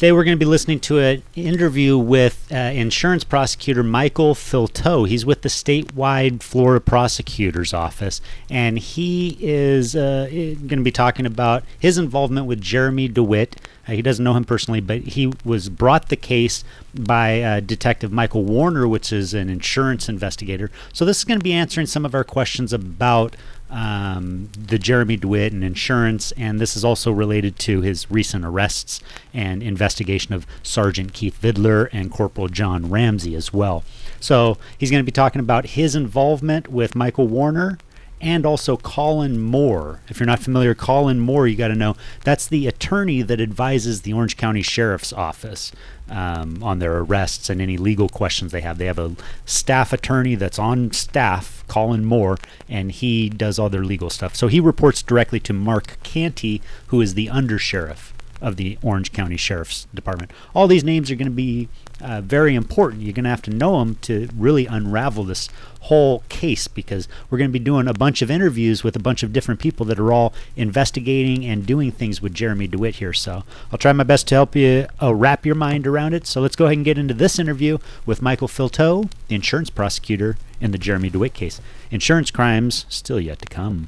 Today we're going to be listening to an interview with insurance prosecutor Michael Filteau. He's with the statewide Florida Prosecutor's Office, and he is going to be talking about his involvement with Jeremy Dewitte. He doesn't know him personally, but he was brought the case by Detective Michael Warner, which is an insurance investigator. So this is going to be answering some of our questions about the Jeremy Dewitte and insurance, and this is also related to his recent arrests and investigation of Sergeant Keith Vidler and Corporal John Ramsey as well. So he's going to be talking about his involvement with Michael Warner and also Colin Moore. If you're not familiar, Colin Moore, you got to know, that's the attorney that advises the Orange County Sheriff's Office on their arrests and any legal questions they have. They have a staff attorney that's on staff, Colin Moore, and he does all their legal stuff. So he reports directly to Mark Canty, who is the undersheriff of the Orange County Sheriff's Department. All these names are going to be very important. You're going to have to know them to really unravel this whole case, because we're going to be doing a bunch of interviews with a bunch of different people that are all investigating and doing things with Jeremy Dewitte here. So I'll try my best to help you wrap your mind around it. So let's go ahead and get into this interview with Michael Filteau, the insurance prosecutor in the Jeremy Dewitte case. Insurance crimes still yet to come.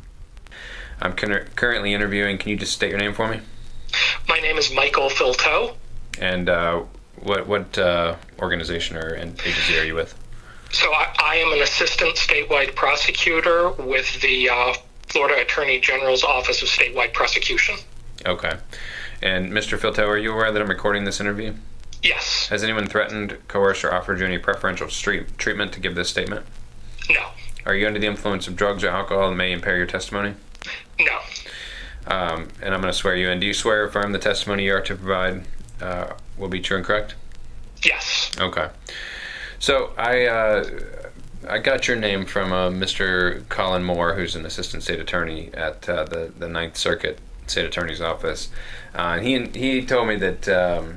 I'm currently interviewing. Can you just state your name for me? My name is Michael Filteau. And what organization or agency are you with? So I am an assistant statewide prosecutor with the Florida Attorney General's Office of Statewide Prosecution. Okay. And Mr. Filteau, are you aware that I'm recording this interview? Yes. Has anyone threatened, coerced, or offered you any preferential treatment to give this statement? No. Are you under the influence of drugs or alcohol that may impair your testimony? No. And I'm going to swear you in. Do you swear or affirm the testimony you are to provide will be true and correct? Yes. Okay. So I got your name from Mr. Colin Moore, who's an assistant state attorney at the Ninth Circuit State Attorney's Office. He told me that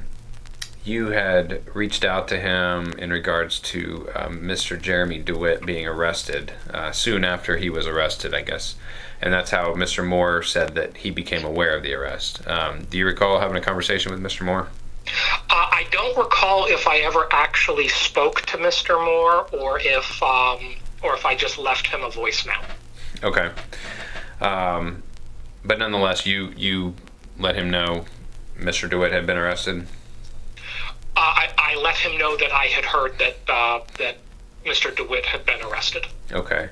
you had reached out to him in regards to Mr. Jeremy Dewitte being arrested soon after he was arrested, I guess. And that's how Mr. Moore said that he became aware of the arrest. Do you recall having a conversation with Mr. Moore? I don't recall if I ever actually spoke to Mr. Moore or if I just left him a voicemail. Okay. But nonetheless, you let him know Mr. Dewitte had been arrested? I let him know that I had heard that Mr. Dewitte had been arrested. Okay.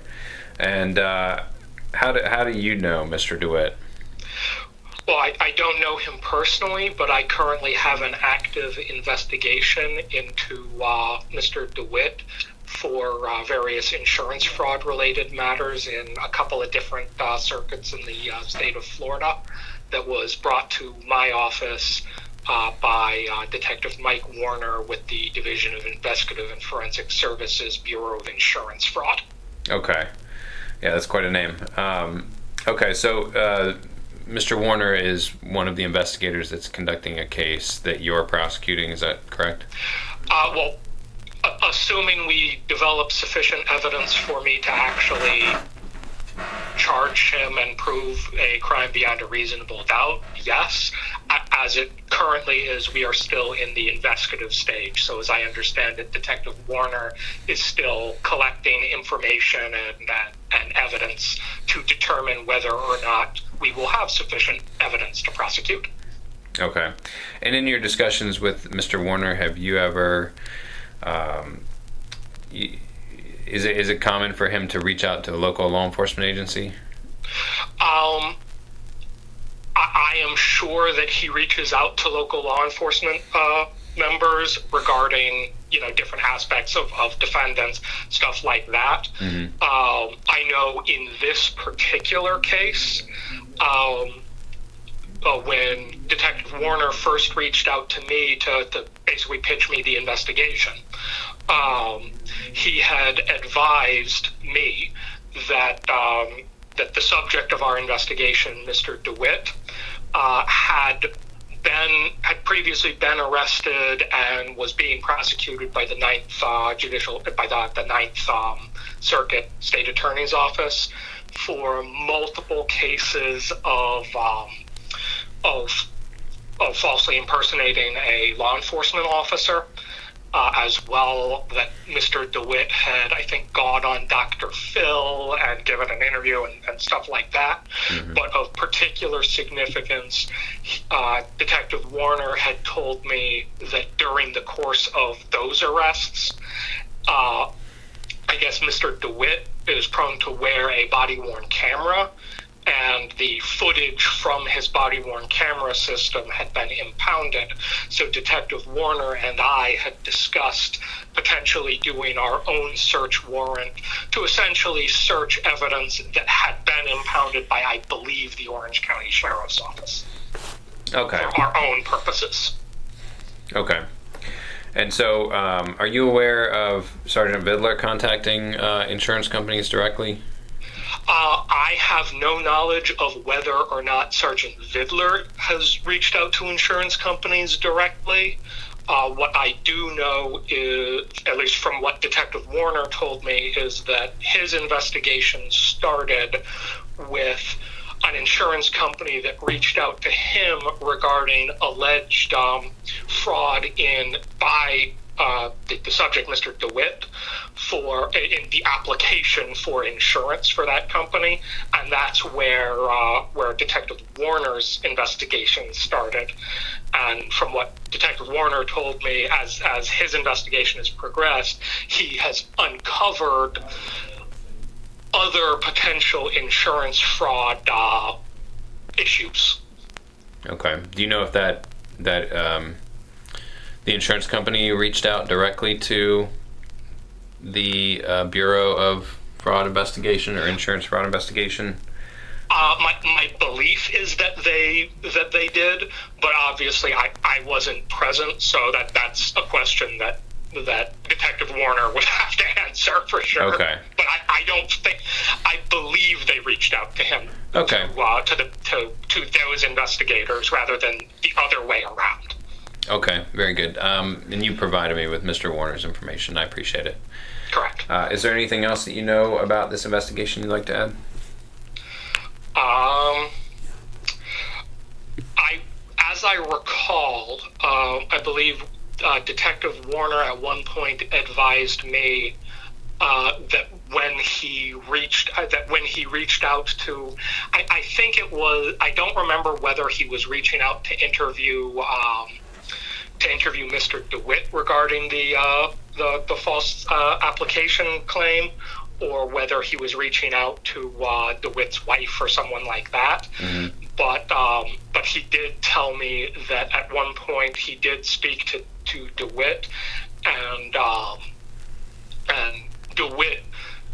And how do you know Mr. Dewitte? Well, I don't know him personally, but I currently have an active investigation into Mr. Dewitte for various insurance fraud-related matters in a couple of different circuits in the state of Florida that was brought to my office by Detective Mike Warner with the Division of Investigative and Forensic Services, Bureau of Insurance Fraud. Okay. Yeah, that's quite a name. Okay, so Mr. Warner is one of the investigators that's conducting a case that you're prosecuting, is that correct? Well, assuming we develop sufficient evidence for me to actually charge him and prove a crime beyond a reasonable doubt, yes. As it currently is, we are still in the investigative stage. So as I understand it, Detective Warner is still collecting information and evidence to determine whether or not we will have sufficient evidence to prosecute. Okay. And in your discussions with Mr. Warner, have you ever... Is it common for him to reach out to a local law enforcement agency? I am sure that he reaches out to local law enforcement members regarding, different aspects of defendants, stuff like that. Mm-hmm. I know in this particular case, when Detective Warner first reached out to me to basically pitch me the investigation, he had advised me that the subject of our investigation, Mr. Dewitte, had previously been arrested and was being prosecuted by the Ninth Circuit State Attorney's Office for multiple cases of falsely impersonating a law enforcement officer. As well, that Mr. Dewitte had, I think, gone on Dr. Phil and given an interview and stuff like that. Mm-hmm. But of particular significance, Detective Warner had told me that during the course of those arrests, I guess Mr. Dewitte is prone to wear a body-worn camera, and the footage from his body-worn camera system had been impounded. So Detective Warner and I had discussed potentially doing our own search warrant to essentially search evidence that had been impounded by, I believe, the Orange County Sheriff's Office. Okay. For our own purposes. Okay. And so, are you aware of Sergeant Vidler contacting insurance companies directly? I have no knowledge of whether or not Sergeant Vidler has reached out to insurance companies directly. What I do know is, at least from what Detective Warner told me, is that his investigation started with an insurance company that reached out to him regarding alleged fraud by the subject, Mr. Dewitte, in the application for insurance for that company, and that's where Detective Warner's investigation started. And from what Detective Warner told me, as his investigation has progressed, he has uncovered other potential insurance fraud issues. Okay. Do you know if that the insurance company reached out directly to the Bureau of Fraud Investigation or Insurance Fraud Investigation? My belief is that they did, but obviously I wasn't present, so that's a question that Detective Warner would have to answer for sure. Okay. But I believe they reached out to him. Okay. To those investigators rather than the other way around. Okay, very good. And you provided me with Mr. Warner's information. I appreciate it. Correct. Is there anything else that you know about this investigation you'd like to add? As I recall, I believe Detective Warner at one point advised me that when he reached out to, I think it was, I don't remember whether he was reaching out to interview Mr. Dewitte regarding the false application claim, or whether he was reaching out to DeWitte's wife or someone like that. Mm-hmm. But he did tell me that at one point he did speak to DeWitte, and DeWitte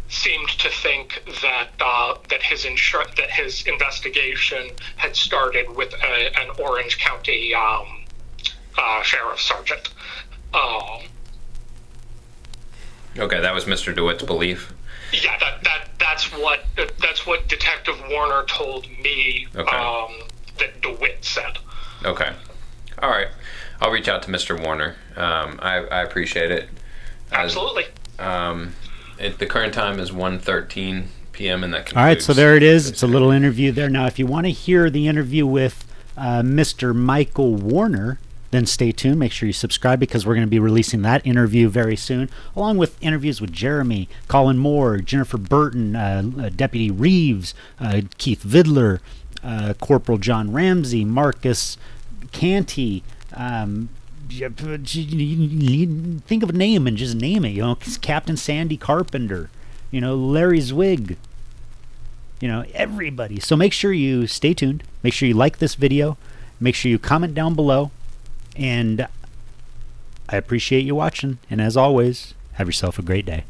seemed to think that his investigation had started with an Orange County sheriff's sergeant. Okay, that was Mr. DeWitte's belief. Yeah, that's what Detective Warner told me. Okay. That DeWitte said. Okay, all right. I'll reach out to Mr. Warner. I appreciate it. Absolutely. The current time is 1:13 p.m. and that concludes. All right, so there it is. It's a little interview there. Now, if you want to hear the interview with Mr. Michael Warner, then stay tuned. Make sure you subscribe, because we're going to be releasing that interview very soon, along with interviews with Jeremy, Colin Moore, Jennifer Burton, Deputy Reeves, Keith Vidler, Corporal John Ramsey, Marcus Canty. Think of a name and just name it. Captain Sandy Carpenter, Larry Zwig, everybody. So make sure you stay tuned. Make sure you like this video. Make sure you comment down below. And I appreciate you watching. And as always, have yourself a great day.